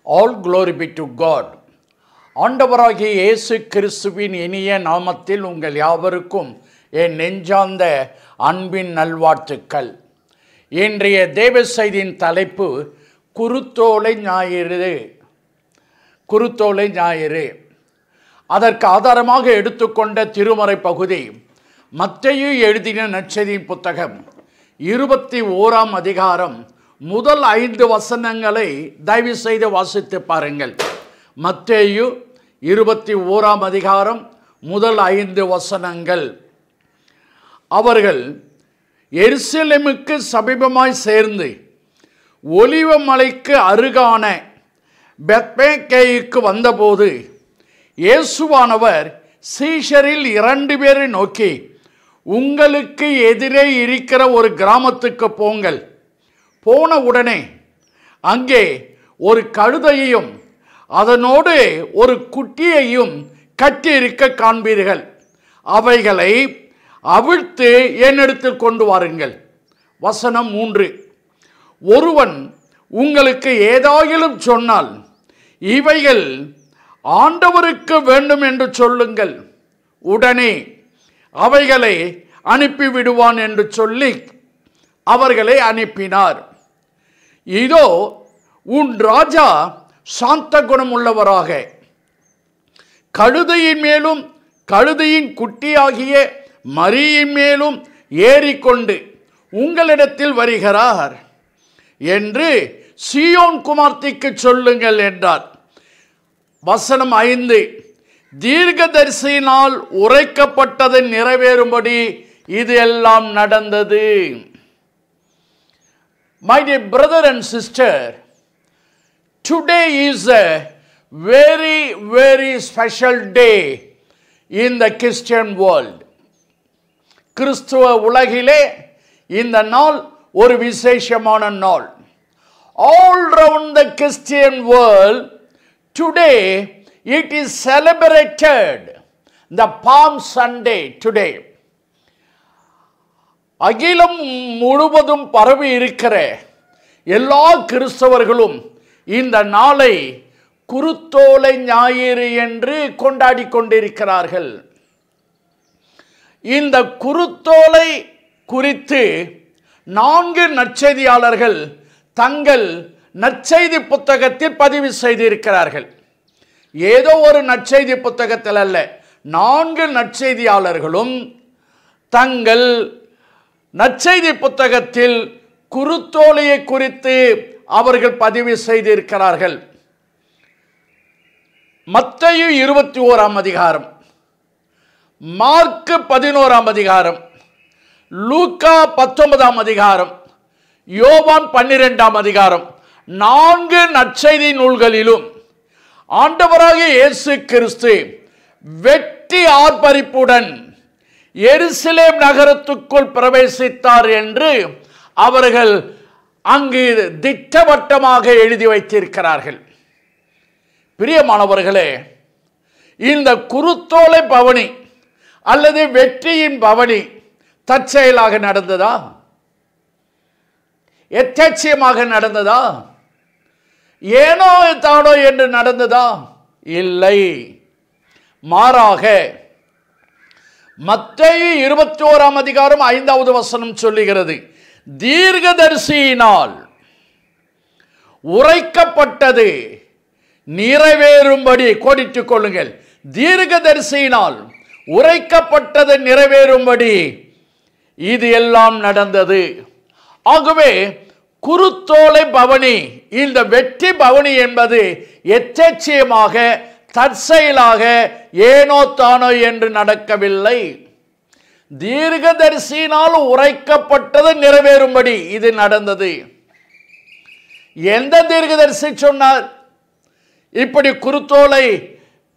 All glory be to God. ஆண்டவராகிய இயேசு கிறிஸ்துவின் இனிய நாமத்தில் உங்கள் யாவருக்கும் என் நெஞ்சார்ந்த அன்பின் நல்வாழ்த்துக்கள். இன்றைய தேவ செய்தியின் தலைப்பு குருத்தோலை ஞாயிறு. குருத்தோலை ஞாயிறு. அதற்கு ஆதாரமாக எடுத்துக்கொண்ட திருமறை பகுதி மத்தேயு எழுதின நற்செய்தியின் புத்தகம் 21ஆம் அதிகாரம் முதல் 5 வசனங்களை தயவு செய்து வாசித்து பாருங்கள். மத்தேயு 21ஆம் அதிகாரம் முதல் 5 வசனங்கள். அவர்கள் எருசலேமுக்கு சமீபமாய் சேர்ந்து ஒலிவ மலைக்கு அருகான பெத்பகேயுக்கு வந்தபோது இயேசுவானவர் சீஷரில் 2 பேரை நோக்கி, உங்களுக்கு எதிரே இருக்கிற ஒரு கிராமத்துக்கு போங்கள். போன உடனே அங்கே ஒரு கழுதையையும் அதனோடு ஒரு குட்டியையும் கட்டியிருக்க காண்பீர்கள். அவைகளை அவிழ்த்து என்னிடத்தில் கொண்டு வாருங்கள். வசனம் 3. ஒருவன் உங்களுக்கு ஏதாயிலும் சொன்னால் இவைகள் ஆண்டவருக்கு வேண்டும் என்று சொல்லுங்கள், உடனே அவைகளை அனுப்பிவிடுவான் என்று சொல்லி அவர்களை அனுப்பினார். இதோ உன் ராஜா சாந்த குணம் உள்ளவராக கழுதையின் மேலும் கழுதையின் குட்டியாகிய மரியின் மேலும் ஏறிக்கொண்டு உங்களிடத்தில் வருகிறார் என்று சீயோன் குமார்த்திக்கு சொல்லுங்கள் என்றார். வசனம் 5. தீர்க்கதரிசியினால் உரைக்கப்பட்டது நிறைவேறும்படி இது எல்லாம் நடந்தது. My dear brother and sister, today is a very, very special day in the Christian world. கிறிஸ்துவ உலகிலே இந்த நாள் ஒரு விசேஷமான நாள். All around the Christian world, today it is celebrated, the Palm Sunday today. அகிலம் முழுவதும் பரவி இருக்கிற எல்லா கிறிஸ்தவர்களும் இந்த நாளை குருத்தோலை ஞாயிறு என்று கொண்டாடி கொண்டிருக்கிறார்கள். இந்த குருத்தோலை குறித்து 4 நற்செய்தியாளர்கள் தங்கள் நற்செய்தி புத்தகத்தில் பதிவு செய்திருக்கிறார்கள். ஏதோ ஒரு நற்செய்தி புத்தகத்தில் அல்ல, 4 நற்செய்தியாளர்களும் தங்கள் நற்செய்தி புத்தகத்தில் குருத்தோலையை குறித்து அவர்கள் பதிவு செய்திருக்கிறார்கள். மத்தேயு 21ஆம் அதிகாரம், மார்க்கு 11ஆம் அதிகாரம், லூக்கா 19ஆம் அதிகாரம், யோவான் 12ஆம் அதிகாரம், 4 நற்செய்தி நூல்களிலும் ஆண்டவராகிய இயேசு கிறிஸ்து வெற்றி ஆர்ப்பரிப்புடன் எருசலேம் நகரத்துக்குள் பிரவேசித்தார் என்று அவர்கள் அங்கு திட்டவட்டமாக எழுதி வைத்திருக்கிறார்கள். பிரியமானவர்களே, இந்த குருத்தோலை பவனி அல்லது வெற்றியின் பவனி தற்செயலாக நடந்ததா? எதேச்சையாக நடந்ததா? ஏனோ தானோ என்று நடந்ததா? இல்லை, மாறாக மத்தேயு 21ஆம் அதிகாரம் 5வது வசனம் சொல்லுகிறது, தீர்க்கதரிசியினால் உரைக்கப்பட்டது நிறைவேறும்படி, கோடிட்டுக் கொள்ளுங்கள், தீர்க்கதரிசியினால் உரைக்கப்பட்டது நிறைவேறும்படி இது எல்லாம் நடந்தது. ஆகவே குருத்தோலை பவனி, இந்த வெற்றி பவனி என்பது எதேச்சையாக தற்செயலாக ஏனோ தானோ என்று நடக்கவில்லை. தீர்க்கதரிசியினால் உரைக்கப்பட்டது நிறைவேறும்படி இது நடந்தது. எந்த தீர்க்கதரிசி சொன்னார் இப்படி குருத்தோலை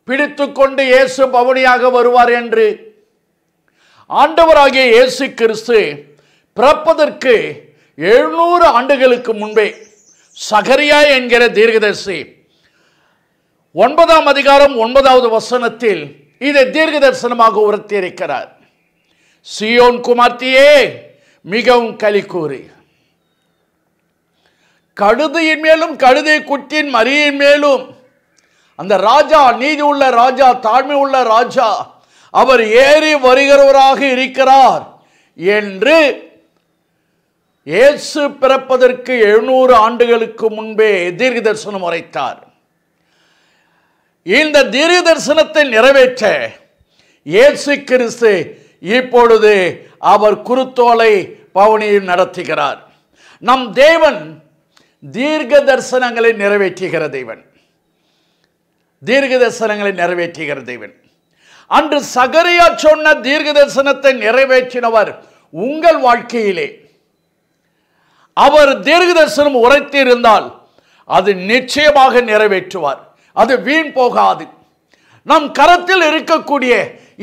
பிடித்துக்கொண்டு இயேசு பவனியாக வருவார் என்று? ஆண்டவராகிய இயேசு கிறிஸ்து பிறப்பதற்கு 700 ஆண்டுகளுக்கு முன்பே சகரியா என்கிற தீர்க்கதரிசி 9ஆம் அதிகாரம் 9வது வசனத்தில் இதை தீர்க்க தரிசனமாக உரைத்திருக்கிறார். சீயோன் குமார்த்தியே மிகவும் களி கூறு, கழுதையின் மேலும் கழுதை குட்டியின் மரியின் மேலும் அந்த ராஜா, நீதி உள்ள ராஜா, தாழ்மை உள்ள ராஜா, அவர் ஏறி வருகிறவராக இருக்கிறார் என்று இயேசு பிறப்பதற்கு 700 ஆண்டுகளுக்கு முன்பே தீர்க்க தரிசனம் உரைத்தார். இந்த தீர்க்க தரிசனத்தை நிறைவேற்ற இயேசு கிறிஸ்து இப்பொழுது அவர் குருத்தோலை பவனியை நடத்துகிறார். நம் தேவன் தீர்க்க தரிசனங்களை நிறைவேற்றுகிற தேவன். தீர்க்க தரிசனங்களை நிறைவேற்றுகிற தேவன். அன்று சகரியா சொன்ன தீர்க்க தரிசனத்தை நிறைவேற்றினவர் உங்கள் வாழ்க்கையிலே அவர் தீர்க்க தரிசனம் உரைத்திருந்தால் அது நிச்சயமாக நிறைவேற்றுவார். அது வீண் போகாது. நம் கரத்தில் இருக்கக்கூடிய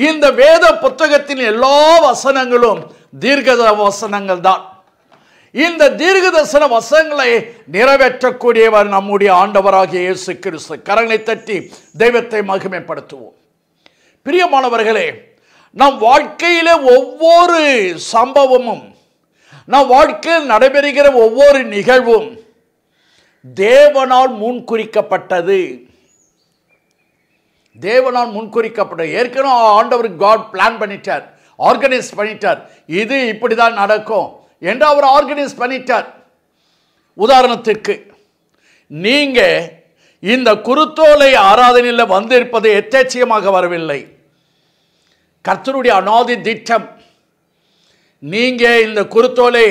இந்த வேத புத்தகத்தின் எல்லா வசனங்களும் தீர்க்க வசனங்கள் தான். இந்த தீர்க்க தரிசன வசனங்களை நிறைவேற்றக்கூடியவர் நம்முடைய ஆண்டவராகிய இயேசு கிறிஸ்து. கரங்களை தட்டி தெய்வத்தை மகிமைப்படுத்துவோம். பிரியமானவர்களே, நம் வாழ்க்கையிலே ஒவ்வொரு சம்பவமும், நம் வாழ்க்கையில் நடைபெறுகிற ஒவ்வொரு நிகழ்வும் தேவனால் முன்குறிக்கப்பட்டது. தேவனால் முன்குறிக்கப்பட்டது. ஏற்கனவே ஆண்டவர் காட் பிளான் பண்ணிட்டார், ஆர்கனைஸ் பண்ணிட்டார். இது இப்படிதான் நடக்கும் என்று அவர் ஆர்கனைஸ் பண்ணிட்டார். உதாரணத்திற்கு, நீங்க இந்த குருத்தோலை ஆராதனையில் வந்திருப்பது எத்தேச்சியமாக வரவில்லை. கர்த்தருடைய அநாதி திட்டம். நீங்க இந்த குருத்தோலை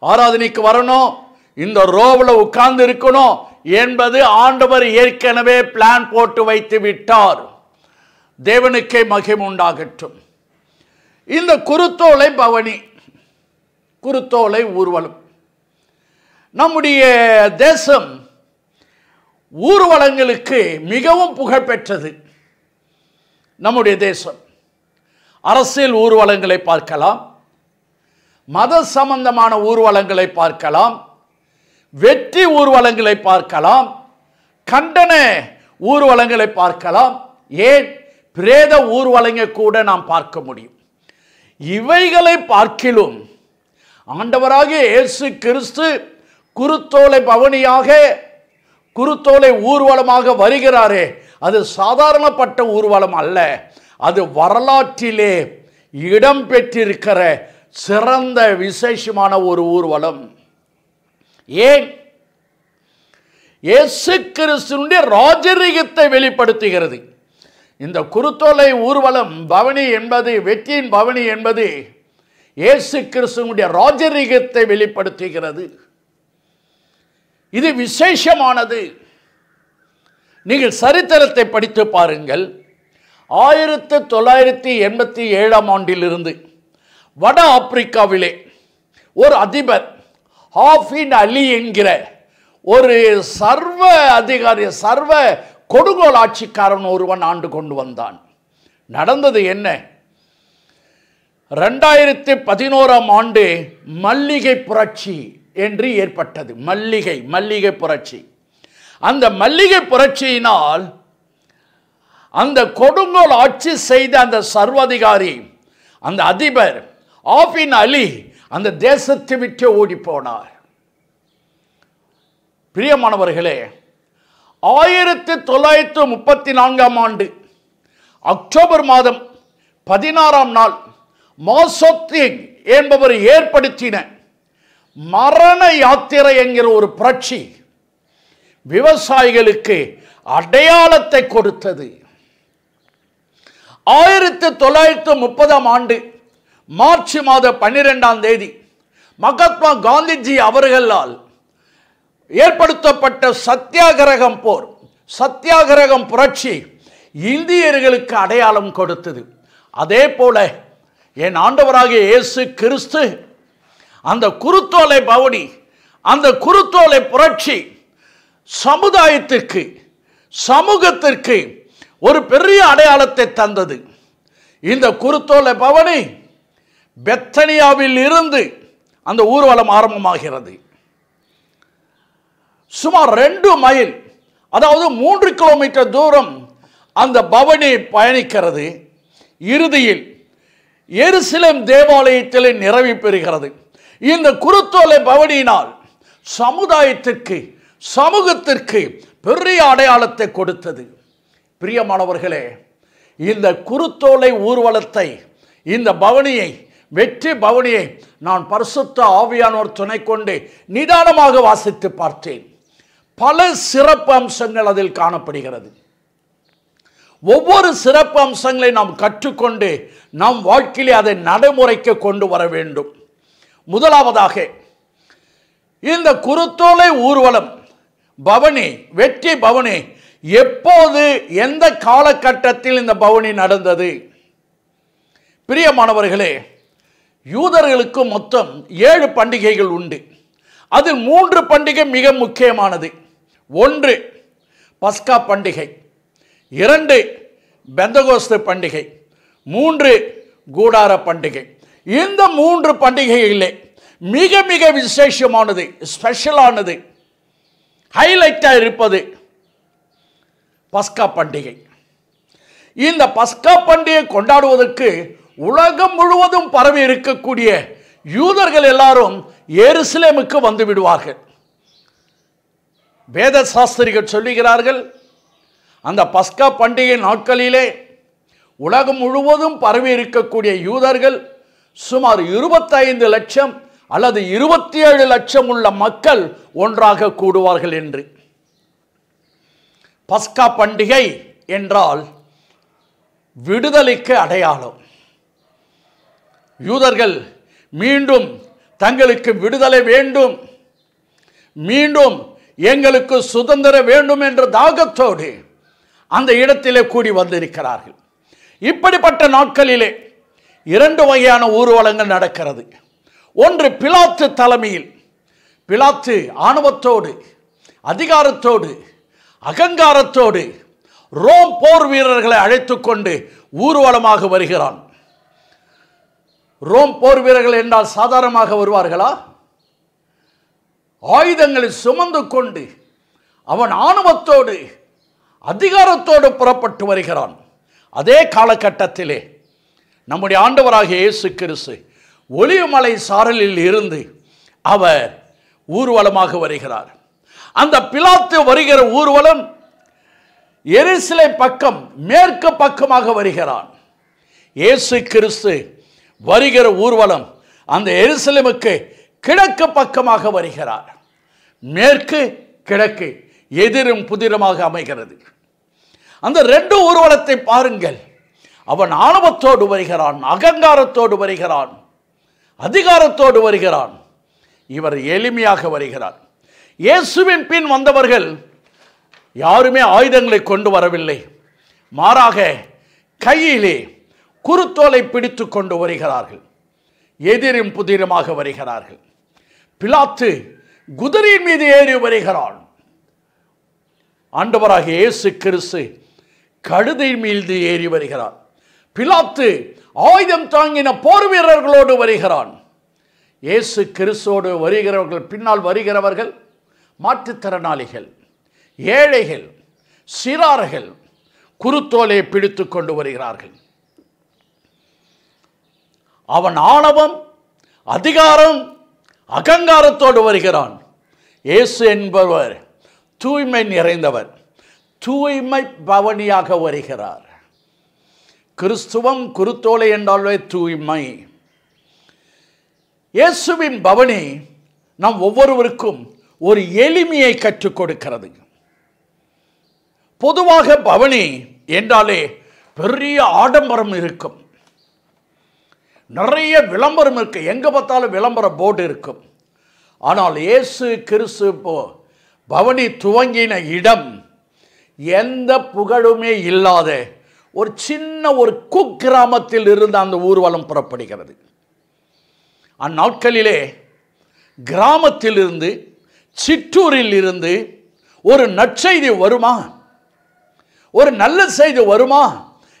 ஆராதனைக்கு வரணும், இந்த ரோவில் உட்கார்ந்து இருக்கணும் என்பது ஆண்டவர் ஏற்கனவே பிளான் போட்டு வைத்து விட்டார். தேவனுக்கே மகிமை உண்டாகட்டும். இந்த குருத்தோலை பவனி, குருத்தோலை ஊர்வலம், நம்முடைய தேசம் ஊர்வலங்களுக்கு மிகவும் புகழ்பெற்றது. நம்முடைய தேசம் அரசியல் ஊர்வலங்களை பார்க்கலாம், மத சம்பந்தமான ஊர்வலங்களை பார்க்கலாம், வெற்றி ஊர்வலங்களை பார்க்கலாம், கண்டன ஊர்வலங்களை பார்க்கலாம், ஏன் பிரேத ஊர்வலங்களை கூட நாம் பார்க்க முடியும். இவைகளை பார்க்கிலும் ஆண்டவராகிய இயேசு கிறிஸ்து குருத்தோலை பவனியாக, குருத்தோலை ஊர்வலமாக வருகிறாரே, அது சாதாரணப்பட்ட ஊர்வலம் அல்ல. அது வரலாற்றிலே இடம் பெற்றிருக்கிற சிறந்த விசேஷமான ஒரு ஊர்வலம். ஏன்? இயேசு கிறிஸ்துவினுடைய ராஜரீகத்தை வெளிப்படுத்துகிறது. இந்த குருத்தோலை ஊர்வலம் பவனி என்பது, வெற்றியின் பவனி என்பது இயேசு கிறிஸ்துவினுடைய ராஜரீகத்தை வெளிப்படுத்துகிறது. இது விசேஷமானது. நீங்கள் சரித்திரத்தை படித்து பாருங்கள். 1987 ஆண்டிலிருந்து வட ஆப்பிரிக்காவிலே ஒரு அதிபர் ஹாஃபின் அலி என்கிற ஒரு சர்வ அதிகாரி, சர்வ கொடுங்கோல் ஆட்சிக்காரன் ஒருவன் ஆண்டு கொண்டு வந்தான். நடந்தது என்ன? 2011 ஆண்டு மல்லிகை புரட்சி என்று ஏற்பட்டது. மல்லிகை புரட்சி. அந்த மல்லிகை புரட்சியினால் அந்த கொடுங்கோல் ஆட்சி செய்த அந்த சர்வாதிகாரி, அந்த அதிபர் ஆஃபின் அலி அந்த தேசத்தை விட்டு ஓடி போனார். பிரியமானவர்களே, 1934 ஆண்டு அக்டோபர் மாதம் 16ஆம் நாள் மாசோத்திங் என்பவர் ஏற்படுத்தின மரண யாத்திரை என்கிற ஒரு புரட்சி விவசாயிகளுக்கு அடையாளத்தை கொடுத்தது. 1930ஆம் ஆண்டு மார்ச் மாதம் 12ஆம் தேதி மகாத்மா காந்திஜி அவர்களால் ஏற்படுத்தப்பட்ட சத்தியாகிரகம் போர், சத்தியாகிரகம் புரட்சி இந்தியர்களுக்கு அடையாளம் கொடுத்தது. அதே போல என் ஆண்டவராகிய இயேசு கிறிஸ்து அந்த குருத்தோலை பவனி, அந்த குருத்தோலை புரட்சி சமுதாயத்திற்கு, சமூகத்திற்கு ஒரு பெரிய அடையாளத்தை தந்தது. இந்த குருத்தோலை பவனி பெத்தனியாவில் இருந்து அந்த ஊர்வலம் ஆரம்பமாகிறது. சுமார் 2 மைல், அதாவது 3 கிலோமீட்டர் தூரம் அந்த பவனி பயணிக்கிறது. இறுதியில் எருசலேம் தேவாலயத்தில் நிறைவு பெறுகிறது. இந்த குருத்தோலை பவனியினால் சமுதாயத்திற்கு, சமூகத்திற்கு பெரிய அடையாளத்தை கொடுத்தது. பிரியமானவர்களே, இந்த குருத்தோலை ஊர்வலத்தை, இந்த பவனியை, வெற்றி பவனியை நான் பரிசுத்த ஆவியானவர் துணை கொண்டு நிதானமாக வாசித்து பார்த்தேன். பல சிறப்பு அம்சங்கள் அதில் காணப்படுகிறது. ஒவ்வொரு சிறப்பு அம்சங்களை நாம் கற்றுக்கொண்டு நம் வாழ்க்கையிலே அதை நடைமுறைக்கு கொண்டு வர வேண்டும். முதலாவதாக, இந்த குருத்தோலை ஊர்வலம் பவனி, வெற்றி பவனி எப்போது, எந்த காலகட்டத்தில் இந்த பவனி நடந்தது? பிரியமானவர்களே, யூதர்களுக்கு மொத்தம் 7 பண்டிகைகள் உண்டு. அதில் 3 பண்டிகை மிக முக்கியமானது. 1 பஸ்கா பண்டிகை, 2 பெந்தகோஸ்து பண்டிகை, 3 கூடார பண்டிகை. இந்த 3 பண்டிகைகளிலே மிக மிக விசேஷமானது, ஸ்பெஷலானது, ஹைலைட்டாக இருப்பது பஸ்கா பண்டிகை. இந்த பஸ்கா பண்டிகை கொண்டாடுவதற்கு உலகம் முழுவதும் பரவி இருக்கக்கூடிய யூதர்கள் எல்லாரும் எருசலேமுக்கு வந்து விடுவார்கள். வேத சாஸ்திரிகள் சொல்லுகிறார்கள், அந்த பஸ்கா பண்டிகை நாட்களிலே உலகம் முழுவதும் பரவி இருக்கக்கூடிய யூதர்கள் சுமார் 25 லட்சம் அல்லது 27 லட்சம் உள்ள மக்கள் ஒன்றாக கூடுவார்கள் என்று. பஸ்கா பண்டிகை என்றால் விடுதலைக்கு அடையாளம். யூதர்கள் மீண்டும் தங்களுக்கு விடுதலை வேண்டும், மீண்டும் எங்களுக்கு சுதந்திரம் வேண்டும் என்ற தாகத்தோடு அந்த இடத்திலே கூடி வந்திருக்கிறார்கள். இப்படிப்பட்ட நாட்களிலே 2 வகையான ஊர்வலங்கள் நடக்கிறது. ஒன்று பிலாத்து தலைமையில், பிலாத்து ஆணவத்தோடு, அதிகாரத்தோடு, அகங்காரத்தோடு ரோம் போர் வீரர்களை அழைத்து கொண்டு ஊர்வலமாக வருகிறான். ரோம் போர் வீரர்கள் என்றால் சாதாரணமாக வருவார்களா? ஆயுதங்களை சுமந்து கொண்டு அவன் ஆணவத்தோடு, அதிகாரத்தோடு புறப்பட்டு வருகிறான். அதே காலகட்டத்திலே நம்முடைய ஆண்டவராகிய இயேசு கிறிஸ்து ஒலிவமலை சாரலில் இருந்து அவர் ஊர்வலமாக வருகிறார். அந்த பிலாத்து வருகிற ஊர்வலம் எருசலேம் பக்கம், மேற்கு பக்கமாக வருகிறான். இயேசு கிறிஸ்து வருகிற ஊர்வலம் அந்த எருசலேமுக்கு கிழக்கு பக்கமாக வருகிறார். மேற்கு கிழக்கு எதிரும் புதிரமாக அமைகிறது. அந்த 2 ஊர்வலத்தை பாருங்கள். அவன் ஆணவத்தோடு வருகிறான், அகங்காரத்தோடு வருகிறான், அதிகாரத்தோடு வருகிறான். இவர் எளிமையாக வருகிறார். இயேசுவின் பின் வந்தவர்கள் யாருமே ஆயுதங்களை கொண்டு வரவில்லை. மாறாக கையிலே குருத்தோலை பிடித்து கொண்டு வருகிறார்கள். எதிரும் புதிரமாக வருகிறார்கள். பிலாத்து குதிரையின் மீது ஏறி வருகிறான். ஆண்டவராகிய இயேசு கிறிஸ்து கழுதை மீது ஏறி வருகிறார். பிலாத்து ஆயுதம் தாங்கின போர் வீரர்களோடு வருகிறான். இயேசு கிறிஸ்துவோடு வருகிறவர்கள், பின்னால் வருகிறவர்கள் மாற்றுத்திறனாளிகள், ஏழைகள், சிறார்கள் குருத்தோலை பிடித்து கொண்டு வருகிறார்கள். அவன் ஆணவம், அதிகாரம், அகங்காரத்தோடு வருகிறான். இயேசு என்பவர் தூய்மை நிறைந்தவர், தூய்மை பவனியாக வருகிறார். கிறிஸ்துவம் குருத்தோலை என்றாலே தூய்மை. இயேசுவின் பவனி நம் ஒவ்வொருவருக்கும் ஒரு எளிமையை கற்றுக் கொடுக்கிறது. பொதுவாக பவனி என்றாலே பெரிய ஆடம்பரம் இருக்கும், நிறைய விளம்பரம் இருக்கு, எங்க பார்த்தாலும் விளம்பர போர்டு இருக்கும். ஆனால் இயேசு கிறிஸ்து பவனி துவங்கின இடம் எந்த புகழுமே இல்லாத ஒரு சின்ன ஒரு குக்கிராமத்தில் இருந்து அந்த ஊர்வலம் புறப்படுகிறது. அந்நாட்களிலே கிராமத்திலிருந்து, சிற்றூரில் இருந்து ஒரு நற்செய்தி வருமா, ஒரு நல்ல செய்தி வருமா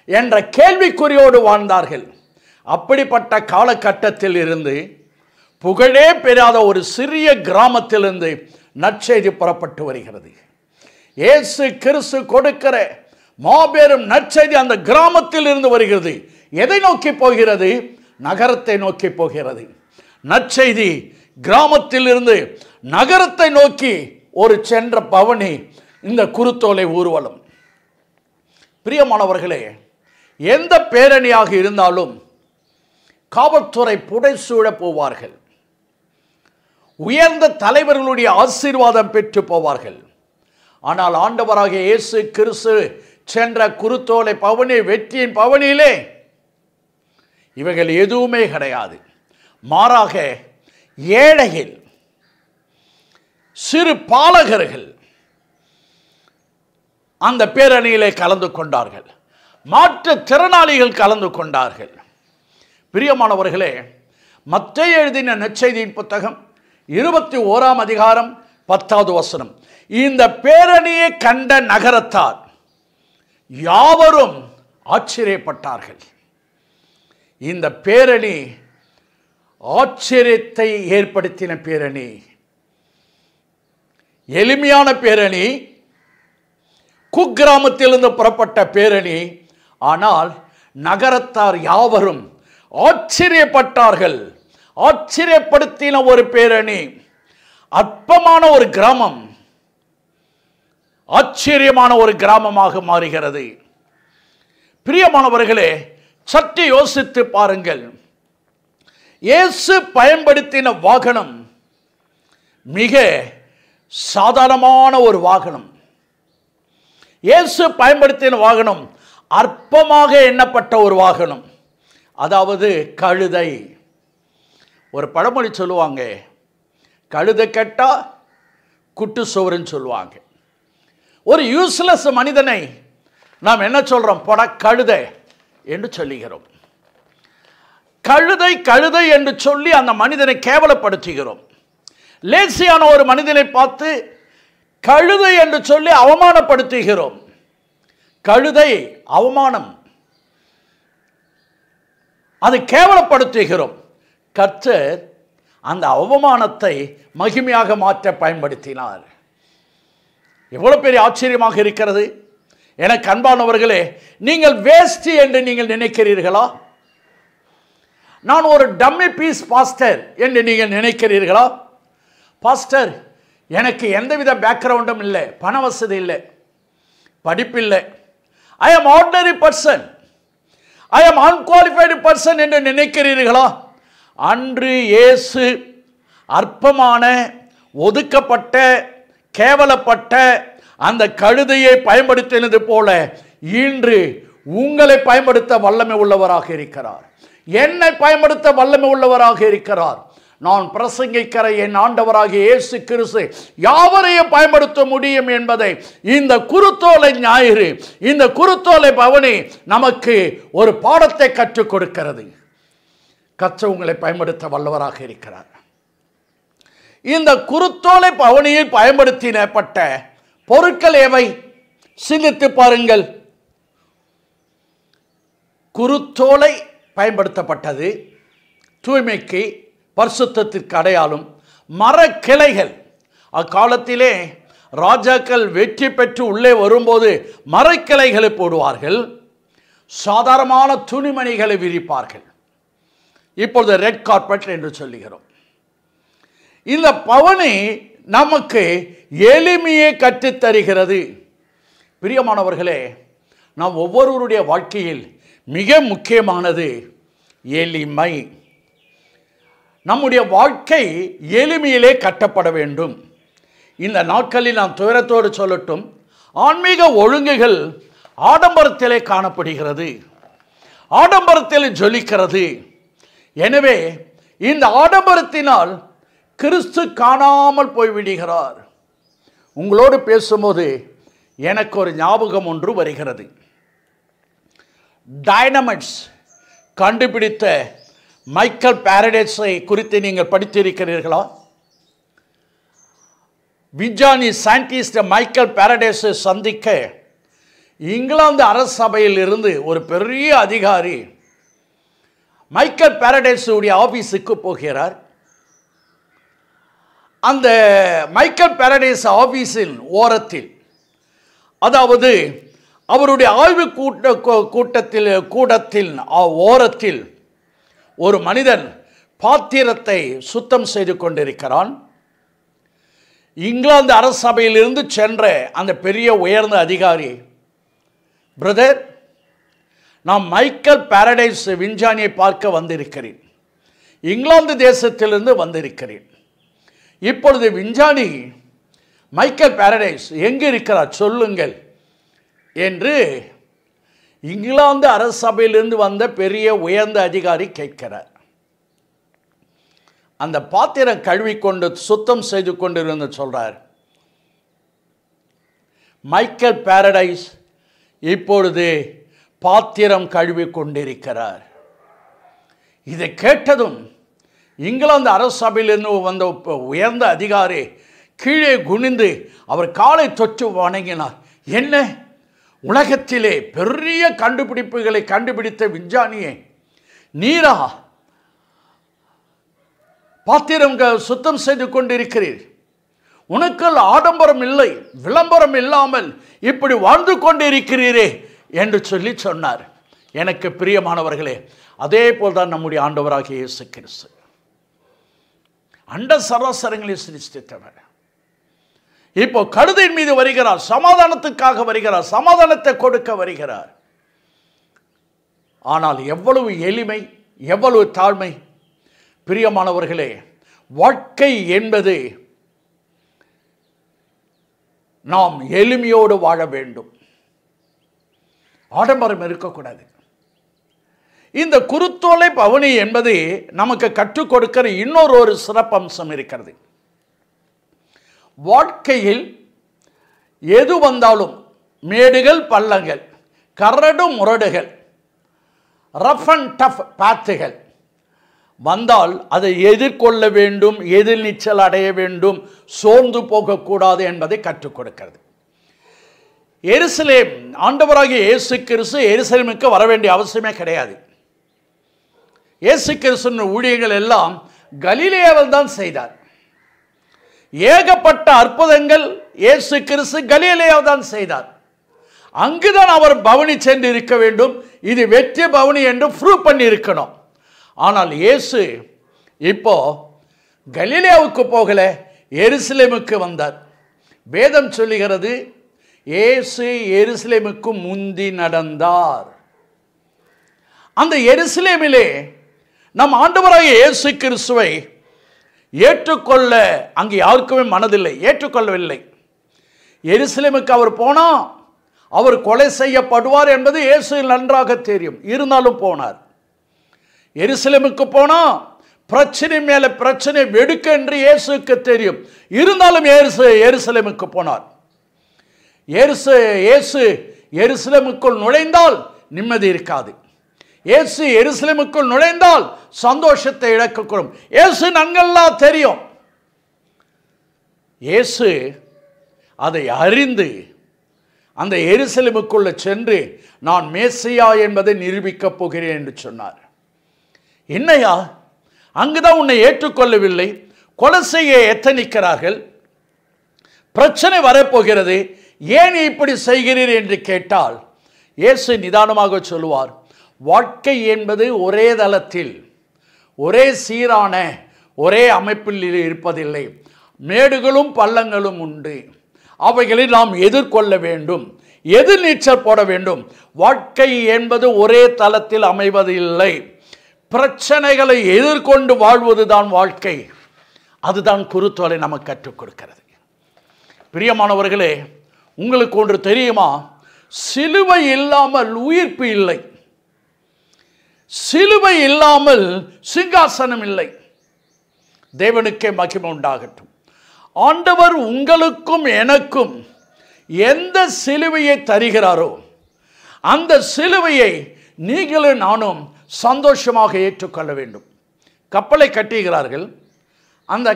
என்ற கேள்விக்குறியோடு வாழ்ந்தார்கள். அப்படிப்பட்ட காலகட்டத்தில் இருந்து புகழே பெறாத ஒரு சிறிய கிராமத்திலிருந்து நற்செய்தி புறப்பட்டு வருகிறது. இயேசு கிறிஸ்து கொடுக்கிற மாபெரும் நற்செய்தி அந்த கிராமத்தில் இருந்து வருகிறது. எதை நோக்கி போகிறது? நகரத்தை நோக்கி போகிறது. நற்செய்தி கிராமத்தில் இருந்து நகரத்தை நோக்கி ஒரு சென்ற பவனி இந்த குருத்தோலை ஊர்வலம். பிரியமானவர்களே, எந்த பேரணியாக இருந்தாலும் காவல்துறை புடைசூழ போவார்கள். உயர்ந்த தலைவர்களுடைய ஆசீர்வாதம் பெற்று போவார்கள். ஆனால் ஆண்டவராகிய இயேசு கிறிஸ்து சென்ற குருத்தோலை பவனி, வெற்றியின் பவனியிலே இவைகள் எதுவுமே கிடையாது. மாறாக ஏழைகள், சிறு பாலகர்கள் அந்த பேரணியிலே கலந்து கொண்டார்கள். மாற்றுத் திறனாளிகள் கலந்து கொண்டார்கள். பிரியமானவர்களே, மத்தேயு எழுதின நற்செய்தியின் புத்தகம் 21ஆம் அதிகாரம் 10வது வசனம். இந்த பேரணியை கண்ட நகரத்தார் யாவரும் ஆச்சரியப்பட்டார்கள். இந்த பேரணி ஆச்சரியத்தை ஏற்படுத்தின பேரணி, எளிமையான பேரணி, குக்கிராமத்திலிருந்து புறப்பட்ட பேரணி. ஆனால் நகரத்தார் யாவரும் ஆச்சரியப்பட்டார்கள். ஆச்சரியப்படுத்தின ஒரு பேரணி. அற்பமான ஒரு கிராமம் ஆச்சரியமான ஒரு கிராமமாக மாறுகிறது. பிரியமானவர்களே, சற்று யோசித்து பாருங்கள். இயேசு பயன்படுத்தின வாகனம் மிக சாதாரணமான ஒரு வாகனம். இயேசு பயன்படுத்தின வாகனம் அற்பமாக எண்ணப்பட்ட ஒரு வாகனம். அதாவது கழுதை. ஒரு பழமொழி சொல்லுவாங்க, கழுதை கெட்டா குட்டு சோறுன்னு சொல்லுவாங்க. ஒரு யூஸ்லெஸ் மனிதனை நாம் என்ன சொல்றோம்? போட கழுதை என்று சொல்லுகிறோம். கழுதை கழுதை என்று சொல்லி அந்த மனிதனை கேவலப்படுத்துகிறோம். லேசியான ஒரு மனிதனை பார்த்து கழுதை என்று சொல்லி அவமானப்படுத்துகிறோம். கழுதை அவமானம், அது கேவலப்படுத்துகிறோம். கர்த்தர் அந்த அவமானத்தை மகிமையாக மாற்ற பயன்படுத்தினார். எவ்வளவு பெரிய ஆச்சரியமாக இருக்கிறது. எனக்கு அன்பானவர்களே, நீங்கள் வேஸ்ட் என்று நீங்கள் நினைக்கிறீர்களா? நான் ஒரு டம்மி பீஸ் பாஸ்டர் என்று நீங்கள் நினைக்கிறீர்களா? பாஸ்டர், எனக்கு எந்தவித பேக்ரவுண்டும் இல்லை, பண வசதி இல்லை, படிப்பில்லை, I am ordinary person, I am unqualified person என்று நினைக்கிறீர்களா? அன்று இயேசு அற்பமான, ஒதுக்கப்பட்ட, கேவலப்பட்ட அந்த கழுதையை பயன்படுத்தினது போல இன்று உங்களை பயன்படுத்த வல்லமை உள்ளவராக இருக்கிறார். என்னை பயன்படுத்த வல்லமை உள்ளவராக இருக்கிறார். நான் பிரசங்கிக்கிற என் ஆண்டவராகிய இயேசு கிறிஸ்து யாவரையும் பயன்படுத்த முடியும் என்பதை இந்த குருத்தோலை ஞாயிறு, இந்த குருத்தோலை பவனி நமக்கு ஒரு பாடத்தை கற்றுக் கொடுக்கிறது. கர்த்தர் உங்களை பயன்படுத்த வல்லவராக இருக்கிறார். இந்த குருத்தோலை பவனியில் பயன்படுத்தப்பட்ட பொருட்கள் எவை? சிந்தித்து பாருங்கள். குருத்தோலை பயன்படுத்தப்பட்டது தூய்மைக்கு, பரிசுத்தத்திற்கு அடையாளம். மரக்கிளைகள், அக்காலத்திலே ராஜாக்கள் வெற்றி பெற்று உள்ளே வரும்போது மரக்கிளைகளை போடுவார்கள். சாதாரணமான துணிமணிகளை விரிப்பார்கள். இப்பொழுது ரெட் கார்பெட் என்று சொல்லுகிறோம். இந்த பவனி நமக்கு எளிமையை கற்றுத்தருகிறது. பிரியமானவர்களே, நாம் ஒவ்வொருவருடைய வாழ்க்கையில் மிக முக்கியமானது எளிமை. நம்முடைய வாழ்க்கை எளிமையிலே கட்டப்பட வேண்டும். இந்த நாட்களில் நாம் துயரத்தோடு சொல்லட்டும், ஆன்மீக ஒழுங்குகள் ஆடம்பரத்திலே காணப்படுகிறது, ஆடம்பரத்தில் ஜொலிக்கிறது. எனவே இந்த ஆடம்பரத்தினால் கிறிஸ்து காணாமல் போய்விடுகிறார். உங்களோடு பேசும்போது எனக்கு ஒரு ஞாபகம் ஒன்று வருகிறது. டைனமைட்ஸ் கண்டுபிடித்த மைக்கேல் பாரடைஸை குறித்து நீங்கள் படித்திருக்கிறீர்களா? விஞ்ஞானி சயின்டிஸ்ட் மைக்கேல் பாரடைஸை சந்திக்க இங்கிலாந்து அரசபையில் இருந்து ஒரு பெரிய அதிகாரி மைக்கேல் பாரடைஸுடைய ஆபீஸுக்கு போகிறார். அந்த மைக்கேல் பாரடைஸ் ஆபீஸின் ஓரத்தில், அதாவது அவருடைய ஆய்வு கூடத்தில் ஓரத்தில் ஒரு மனிதன் பாத்திரத்தை சுத்தம் செய்து கொண்டிருக்கிறான். இங்கிலாந்து அரசபையிலிருந்து சென்ற அந்த பெரிய உயர்ந்த அதிகாரி, பிரதர், நான் மைக்கேல் பாரடைஸ் விஞ்ஞானியை பார்க்க வந்திருக்கிறேன், இங்கிலாந்து தேசத்திலிருந்து வந்திருக்கிறேன். இப்பொழுது விஞ்ஞானி மைக்கேல் பாரடைஸ் எங்கு இருக்கிறார் சொல்லுங்கள் என்று இங்கிலாந்து அரசபையிலிருந்து வந்த பெரிய உயர்ந்த அதிகாரி கேட்கிறார். அந்த பாத்திரம் கழுவி கொண்டு சுத்தம் செய்து கொண்டிருந்து சொல்றார், மைக்கேல் பாரடைஸ் இப்பொழுது பாத்திரம் கழுவி கொண்டிருக்கிறார். இதை கேட்டதும் இங்கிலாந்து அரசபையிலிருந்து வந்த உயர்ந்த அதிகாரி கீழே குனிந்து அவர் காலை தொட்டு வணங்கினார். என்ன, உலகத்திலே பெரிய கண்டுபிடிப்புகளை கண்டுபிடித்த விஞ்ஞானியே, நீரா பாத்திரம் சுத்தம் செய்து கொண்டிருக்கிறீர்? உனக்கு ஆடம்பரம் இல்லை, விளம்பரம் இல்லாமல் இப்படி வாழ்ந்து கொண்டிருக்கிறீரே என்று சொல்லி சொன்னார். எனக்கு பிரியமானவர்களே, அதே போல்தான் நம்முடைய ஆண்டவராகிய இயேசு கிறிஸ்து அண்ட சராசரங்களை சிருஷ்டித்தவர். இப்போ கழுதையின் மீது வருகிறார், சமாதானத்துக்காக வருகிறார், சமாதானத்தை கொடுக்க வருகிறார். ஆனால் எவ்வளவு எளிமை, எவ்வளவு தாழ்மை! பிரியமானவர்களே, வாழ்க்கை என்பது நாம் எளிமையோடு வாழ வேண்டும், ஆடம்பரம் இருக்கக்கூடாது. இந்த குருத்தோலை பவனி என்பது நமக்கு கற்றுக் கொடுக்கிற இன்னொரு சிறப்பம்சம் இருக்கிறது. வாழ்க்கையில் எது வந்தாலும், மேடுகள் பள்ளங்கள், கரடு முரடுகள், ரஃப் அண்ட் டஃப் பாத்துகள் வந்தால் அதை எதிர்கொள்ள வேண்டும், எதிர்நீச்சல் அடைய வேண்டும், சோர்ந்து போகக்கூடாது என்பதை கற்றுக் கொடுக்கிறது. எருசலேம், ஆண்டவராகிய இயேசு கிறிஸ்து எருசலேமுக்கு வர வேண்டிய அவசியமே கிடையாது. இயேசு கிறிஸ்துவின் ஊழியங்கள் எல்லாம் கலிலேயாவில் தான் செய்தார். ஏகப்பட்ட அற்புதங்கள் இயேசு கிறிஸ்து கலிலேயாவில் தான் செய்தார். அங்குதான் அவர் பவனி சென்று இருக்க வேண்டும், இது வெற்றி பவனி என்று ப்ரூவ் பண்ணி இருக்கணும். ஆனால் இயேசு இப்போ கலிலேயாவுக்கு போகல, எருசலேமுக்கு வந்தார். வேதம் சொல்லுகிறது, இயேசு எருசலேமுக்கு முந்தி நடந்தார். அந்த எருசலேமிலே நம் ஆண்டவராகிய இயேசு கிறிஸ்துவை ஏற்றுக்கொள்ள அங்கு யாருக்குமே மனதில்லை, ஏற்றுக்கொள்ளவில்லை. எருசலேமுக்கு அவர் போனால் அவர் கொலை செய்யப்படுவார் என்பது இயேசு நன்றாக தெரியும், இருந்தாலும் போனார். எருசலேமுக்கு போனால் பிரச்சனை மேலே பிரச்சனை வெடுக்க என்று இயேசுக்கு தெரியும், இருந்தாலும் எருசலேமுக்கு போனார். இயேசு எருசலேமுக்குள் நுழைந்தால் நிம்மதி இருக்காது. இயேசு எருசலேமுக்குள் நுழைந்தால் சந்தோஷத்தை இழக்கக்கூடும். இயேசு நன்கெல்லாம் தெரியும். இயேசு அதை அறிந்து அந்த எருசலேமுக்குள்ள சென்று நான் மேசியா என்பதை நிரூபிக்கப் போகிறேன் என்று சொன்னார். என்னையா, அங்குதான் உன்னை ஏற்றுக்கொள்ளவில்லை, கொலை செய்ய எத்தனிக்கிறார்கள், பிரச்சனை வரப்போகிறது, ஏன் இப்படி செய்கிறீர் என்று கேட்டால் இயேசு நிதானமாக சொல்லுவார், வாழ்க்கை என்பது ஒரே தளத்தில் ஒரே சீரான ஒரே அமைப்பில் இருப்பதில்லை, மேடுகளும் பள்ளங்களும் உண்டு, அவைகளை நாம் எதிர்கொள்ள வேண்டும், எதிர்நீச்சல் போட வேண்டும். வாழ்க்கை என்பது ஒரே தளத்தில் அமைவதில்லை, பிரச்சனைகளை எதிர்கொண்டு வாழ்வதுதான் வாழ்க்கை. அதுதான் குருத்தோலை நமக்கு கற்றுக் கொடுக்கிறது. பிரியமானவர்களே, உங்களுக்கு ஒன்று தெரியுமா? சிலுவை இல்லாமல் உயிர்ப்பு இல்லை, சிலுவை இல்லாமல் சிங்காசனம் இல்லை. தேவனுக்கே மகிமை உண்டாகட்டும். ஆண்டவர் உங்களுக்கும் எனக்கும் எந்த சிலுவையை தருகிறாரோ அந்த சிலுவையை நீங்களும் நானும் சந்தோஷமாக ஏற்றுக்கொள்ள வேண்டும். கப்பலை கட்டுகிறார்கள், அந்த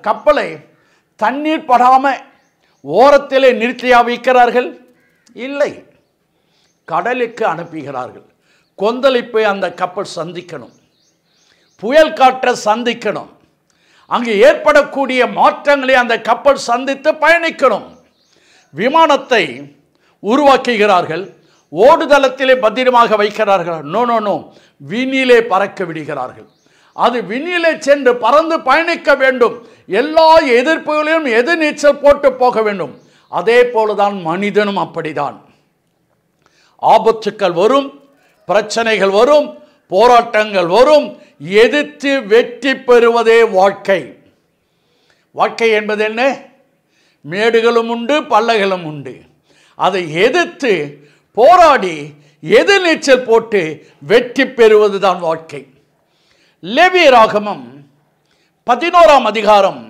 கப்பலை தண்ணீர் படாமல் ஓரத்திலே நிறுத்தியா வைக்கிறார்கள்? இல்லை, கடலுக்கு அனுப்புகிறார்கள். கொந்தளிப்பை அந்த கப்பல் சந்திக்கணும், புயல் காற்றை சந்திக்கணும், அங்கு ஏற்படக்கூடிய மாற்றங்களை அந்த கப்பல் சந்தித்து பயணிக்கணும். விமானத்தை உருவாக்குகிறார்கள், ஓடுதளத்திலே பத்திரமாக வைக்கிறார்கள். நோ, விண்ணிலே பறக்க விடுகிறார்கள். அது விண்ணிலே சென்று பறந்து பயணிக்க வேண்டும். எல்லா எதிர்ப்புகளையும் எதிர்நீச்சல் போட்டு போக வேண்டும். அதே போலதான் மனிதனும் அப்படிதான். ஆபத்துக்கள் வரும், பிரச்சனைகள் வரும், போராட்டங்கள் வரும். எதிர்த்து வெற்றி பெறுவதே வாழ்க்கை. வாழ்க்கை என்பது என்ன? மேடுகளும் உண்டு, பள்ளங்களும் உண்டு. அதை எதிர்த்து போராடி எதிர்நீச்சல் போட்டு வெற்றி பெறுவதுதான் வாழ்க்கை. லேவியராகமம் 11ஆம் அதிகாரம்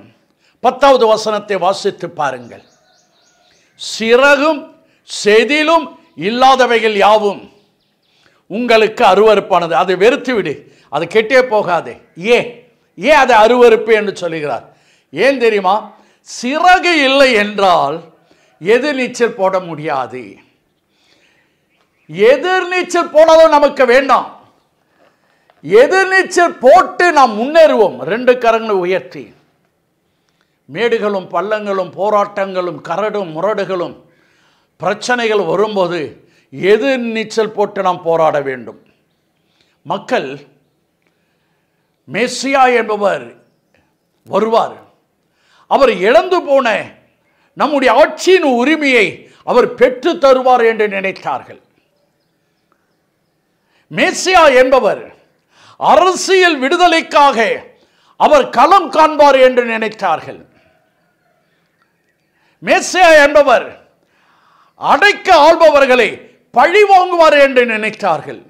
10வது வசனத்தை வாசித்து பாருங்கள். சிறகும் செதிலும் இல்லாதவைகள் யாவும் உங்களுக்கு அருவருப்பானது. அதை வெறுத்து விடு, அது கெட்டே போகாது. ஏன் அதை அருவருப்பு என்று சொல்லுகிறார்? ஏன் தெரியுமா? சிறகு இல்லை என்றால் எதிர்நீச்சல் போட முடியாது. எதிர்நீச்சல் போனாலும் நமக்கு வேண்டாம். எதிர்நீச்சல் போட்டு நாம் முன்னேறுவோம். 2 கரங்களை உயர்த்தி. மேடுகளும் பள்ளங்களும் போராட்டங்களும் கரடும் முரடுகளும் பிரச்சனைகள் வரும்போது எதிர்நீச்சல் போட்டு நாம் போராட வேண்டும். மக்கள் மெசியா என்பவர் வருவார், அவர் இழந்து போன நம்முடைய ஆட்சியின் உரிமையை அவர் பெற்று தருவார் என்று நினைத்தார்கள். மெசியா என்பவர் அரசியல் விடுதலைக்காக அவர் களம் காண்பார் என்று நினைத்தார்கள். மெசியா என்பவர் அடைக்க ஆள்பவர்களை பழி வாங்குவார் என்று நினைத்தார்கள்.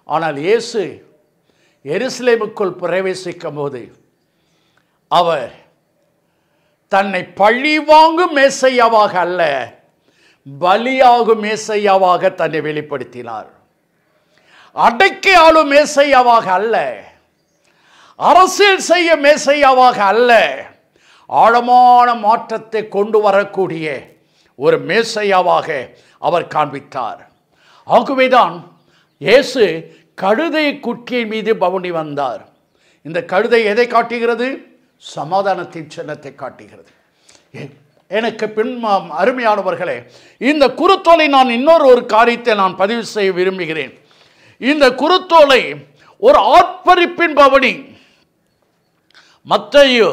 ஆனால் இயேசு எருசலேமுக்குள் பிரவேசிக்கும் போது அவர் தன்னை பழி வாங்கும் மேசையாவாக அல்ல, பலியாகும் மேசையாவாக தன்னை வெளிப்படுத்தினார். அடக்கி ஆளும் மேசையாவாக அல்ல, அரசியல் செய்ய மேசையாவாக அல்ல, ஆழமான மாற்றத்தை கொண்டு வரக்கூடிய ஒரு மேசையாவாக அவர் காண்பித்தார். ஆகவேதான் இயேசு கழுதை குட்டியின் மீது பவனி வந்தார். இந்த கழுதை எதை காட்டுகிறது? சமாதானத்தின் சின்னத்தை காட்டுகிறது. எனக்கு பின் அருமையானவர்களே, இந்த குருத்தோலை நான் இன்னொரு காரியத்தை நான் பதிவு செய்ய விரும்புகிறேன். இந்த குருத்தோலை ஒரு ஆர்ப்பரிப்பின் பவனி. மத்தேயு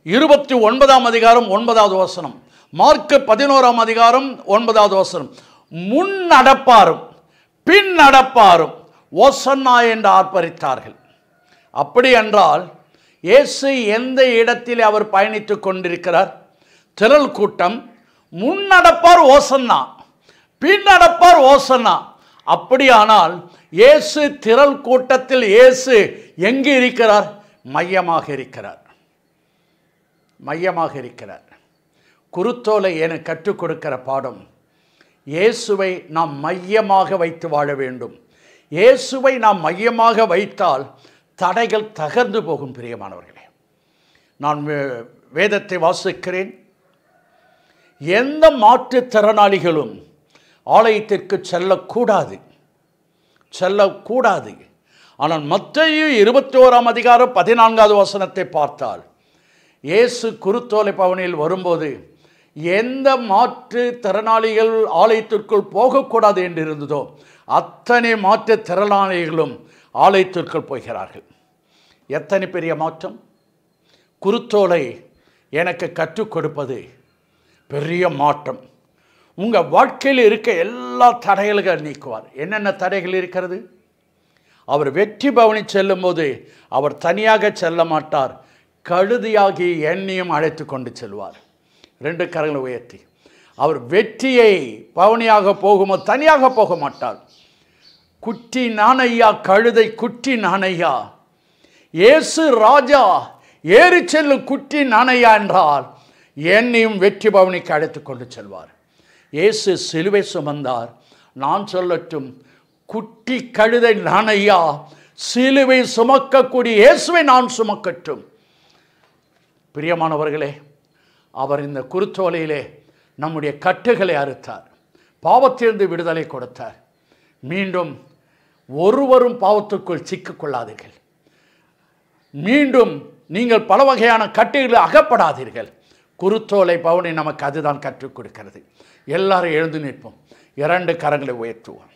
29ஆம் அதிகாரம் 9வது வசனம், மார்க்கு 11ஆம் அதிகாரம் 9வது வசனம், முன் நடப்பாரும் பின் நடப்பாரும் ஓசன்னா என்று ஆர்ப்பரித்தார்கள். அப்படி என்றால் இயேசு எந்த இடத்தில் அவர் பயணித்துக் கொண்டிருக்கிறார்? திரள் கூட்டம். முன் நடப்பார் ஓசன்னா, பின் நடப்பார் ஓசன்னா. அப்படியானால் இயேசு திரள் கூட்டத்தில் இயேசு எங்கு இருக்கிறார்? மையமாக இருக்கிறார். மையமாக இருக்கிறார். குருத்தோலை எனக்கு கற்றுக் கொடுக்கிற பாடம், இயேசுவை நாம் மையமாக வைத்து வாழ வேண்டும். இயேசுவை நாம் மையமாக வைத்தால் தடைகள் தகர்ந்து போகும். பிரியமானவர்களே, நான் வேதத்தை வாசிக்கிறேன். எந்த மாற்றுத்திறனாளிகளும் ஆலயத்திற்கு செல்லக்கூடாது. ஆனால் மத்தேயு 21ஆம் அதிகாரம் 14வது வசனத்தை பார்த்தால், இயேசு குருத்தோலை பவனில் வரும்போது எந்த மாற்றுத்திறனாளிகள் ஆலயத்திற்குள் போகக்கூடாது என்று இருந்ததோ அத்தனை மாற்றுத்திறனாளிகளும் ஆலயத்திற்குள் போகிறார்கள். எத்தனை பெரிய மாற்றம்! குருத்தோலை எனக்கு கற்றுக் கொடுப்பது பெரிய மாற்றம். உங்கள் வாழ்க்கையில் இருக்க எல்லா தடைகளும் நீக்குவார். என்னென்ன தடைகள் இருக்கிறது? அவர் வெற்றி பவனி செல்லும் போது அவர் தனியாக செல்ல மாட்டார், கழுதியாகி என்னையும் அழைத்து கொண்டு செல்வார். 2 கரங்களை உயர்த்தி. அவர் வெற்றியை பவனியாக போகும்போது தனியாக போக மாட்டார். குட்டி நானையா, கழுதை குட்டி நானையா. இயேசு ராஜா ஏறி செல்லும் குட்டி நானையா என்றால் என்னையும் வெற்றி பவனிக்கு அழைத்து கொண்டு செல்வார். இயேசு சிலுவை சுமந்தார். நான் சொல்லட்டும், குட்டி கழுதை நானையா, சிலுவை சுமக்கக்கூடிய இயேசுவை நான் சுமக்கட்டும். பிரியமானவர்களே, அவர் இந்த குருத்தோலையிலே நம்முடைய கட்டுகளை அறுத்தார், பாவத்திலிருந்து விடுதலை கொடுத்தார். மீண்டும் ஒருவரும் பாவத்துக்குள் சிக்கிக்கொள்ளாதீர்கள். மீண்டும் நீங்கள் பல வகையான கட்டுகளில் அகப்படாதீர்கள். குருத்தோலை பவனி நமக்கு அதுதான் கற்றுக் கொடுக்கிறது. எல்லாரும் எழுந்து நிற்போம், 2 கரங்களை உயர்த்துவோம்.